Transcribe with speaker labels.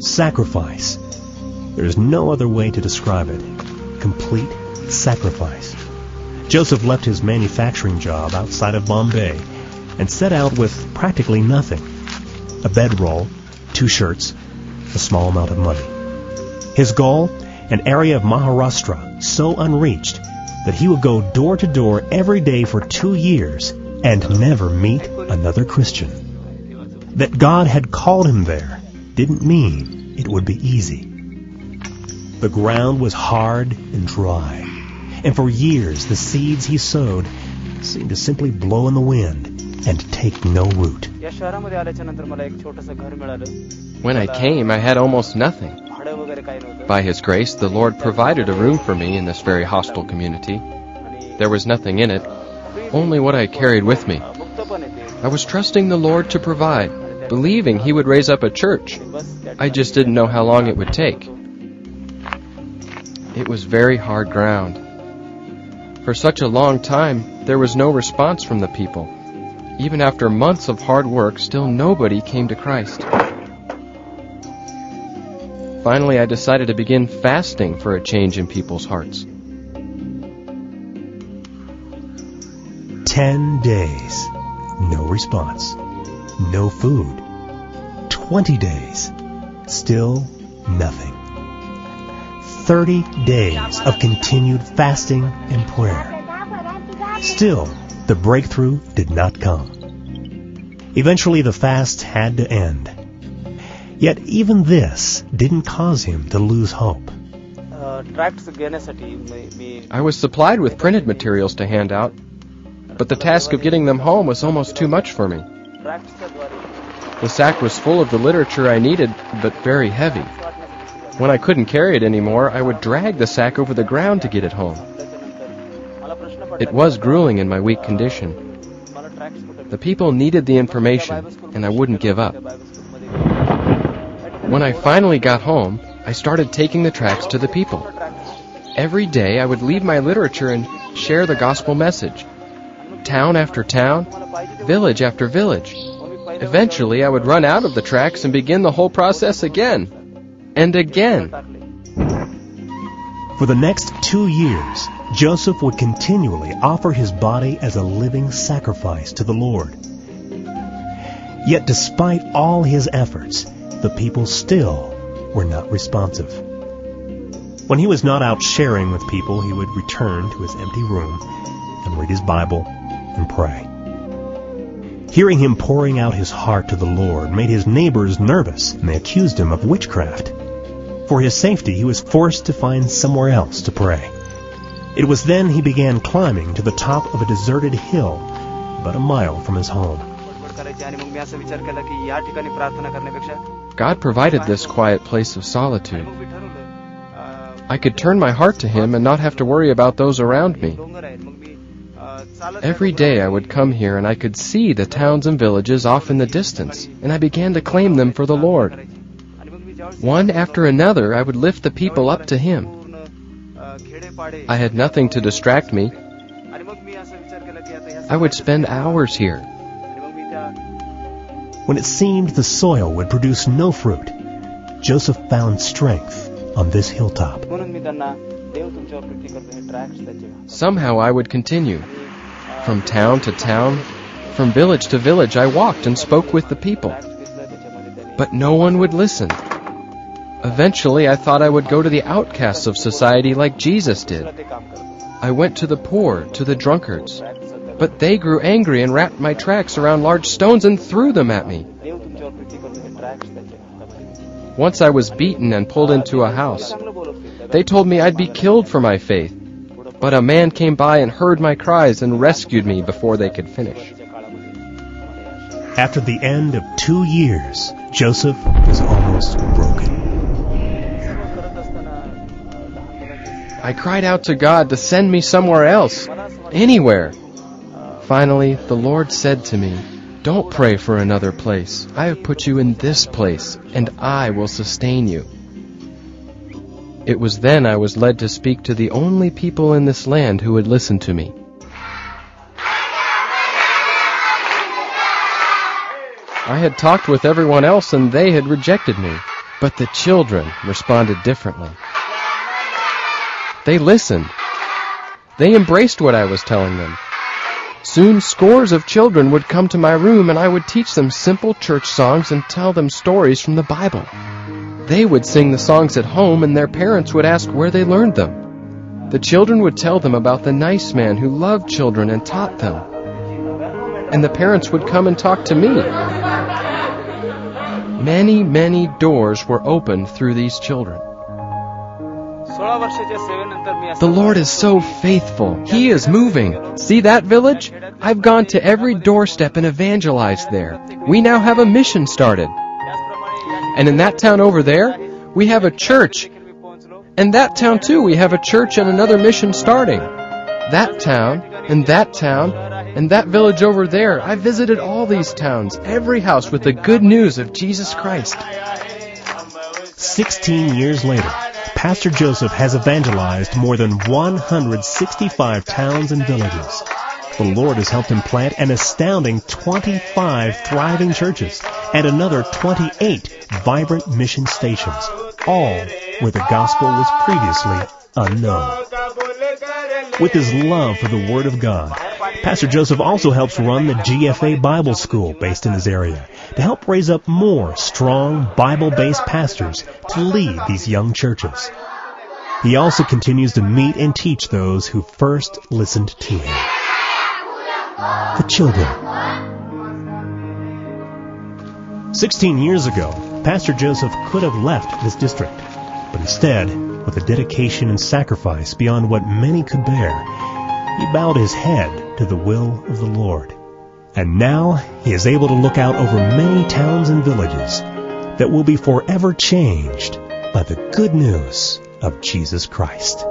Speaker 1: Sacrifice. There's no other way to describe it. Complete sacrifice. Joseph left his manufacturing job outside of Bombay and set out with practically nothing. A bedroll, 2 shirts, a small amount of money. His goal? An area of Maharashtra so unreached that he would go door to door every day for 2 years and never meet another Christian. That God had called him there didn't mean it would be easy. The ground was hard and dry, and for years the seeds he sowed seemed to simply blow in the wind and take no root.
Speaker 2: When I came, I had almost nothing. By His grace, the Lord provided a room for me in this very hostile community. There was nothing in it, only what I carried with me. I was trusting the Lord to provide, believing He would raise up a church. I just didn't know how long it would take. It was very hard ground. For such a long time, there was no response from the people. Even after months of hard work, still nobody came to Christ. Finally, I decided to begin fasting for a change in people's hearts.
Speaker 1: 10 days. No response. No food. 20 days. Still nothing. 30 days of continued fasting and prayer. Still, the breakthrough did not come. Eventually, the fast had to end. Yet even this didn't cause him to lose hope.
Speaker 2: I was supplied with printed materials to hand out, but the task of getting them home was almost too much for me. The sack was full of the literature I needed, but very heavy. When I couldn't carry it anymore, I would drag the sack over the ground to get it home. It was grueling in my weak condition. The people needed the information, and I wouldn't give up. When I finally got home, I started taking the tracts to the people. Every day I would leave my literature and share the gospel message. Town after town, village after village. Eventually I would run out of the tracts and begin the whole process again. And again.
Speaker 1: For the next 2 years, Joseph would continually offer his body as a living sacrifice to the Lord. Yet despite all his efforts, the people still were not responsive. When he was not out sharing with people, he would return to his empty room and read his Bible and pray. Hearing him pouring out his heart to the Lord made his neighbors nervous, and they accused him of witchcraft. For his safety, he was forced to find somewhere else to pray. It was then he began climbing to the top of a deserted hill about a mile from his home.
Speaker 2: God provided this quiet place of solitude. I could turn my heart to Him and not have to worry about those around me. Every day I would come here and I could see the towns and villages off in the distance, and I began to claim them for the Lord. One after another, I would lift the people up to Him. I had nothing to distract me. I would spend hours here.
Speaker 1: When it seemed the soil would produce no fruit, Joseph found strength on this hilltop.
Speaker 2: Somehow I would continue. From town to town, from village to village, I walked and spoke with the people. But no one would listen. Eventually, I thought I would go to the outcasts of society like Jesus did. I went to the poor, to the drunkards. But they grew angry and wrapped my tracts around large stones and threw them at me. Once I was beaten and pulled into a house. They told me I'd be killed for my faith. But a man came by and heard my cries and rescued me before they could finish.
Speaker 1: After the end of 2 years, Joseph was almost broken.
Speaker 2: I cried out to God to send me somewhere else, anywhere. Finally, the Lord said to me, "Don't pray for another place. I have put you in this place, and I will sustain you." It was then I was led to speak to the only people in this land who would listen to me. I had talked with everyone else, and they had rejected me. But the children responded differently. They listened. They embraced what I was telling them. Soon scores of children would come to my room, and I would teach them simple church songs and tell them stories from the Bible. They would sing the songs at home, and their parents would ask where they learned them. The children would tell them about the nice man who loved children and taught them. And the parents would come and talk to me. Many, many doors were opened through these children. The Lord is so faithful. He is moving. See that village? I've gone to every doorstep and evangelized there. We now have a mission started. And in that town over there, we have a church. And that town too, we have a church and another mission starting. That town, and that town, and that village over there. I visited all these towns, every house with the good news of Jesus Christ.
Speaker 1: 16 years later, Pastor Joseph has evangelized more than 165 towns and villages. The Lord has helped him plant an astounding 25 thriving churches and another 28 vibrant mission stations, all where the gospel was previously unknown. With his love for the Word of God, Pastor Joseph also helps run the GFA Bible School based in his area to help raise up more strong Bible-based pastors to lead these young churches. He also continues to meet and teach those who first listened to him. The children. 16 years ago, Pastor Joseph could have left this district, but instead, with a dedication and sacrifice beyond what many could bear, he bowed his head to the will of the Lord. And now he is able to look out over many towns and villages that will be forever changed by the good news of Jesus Christ.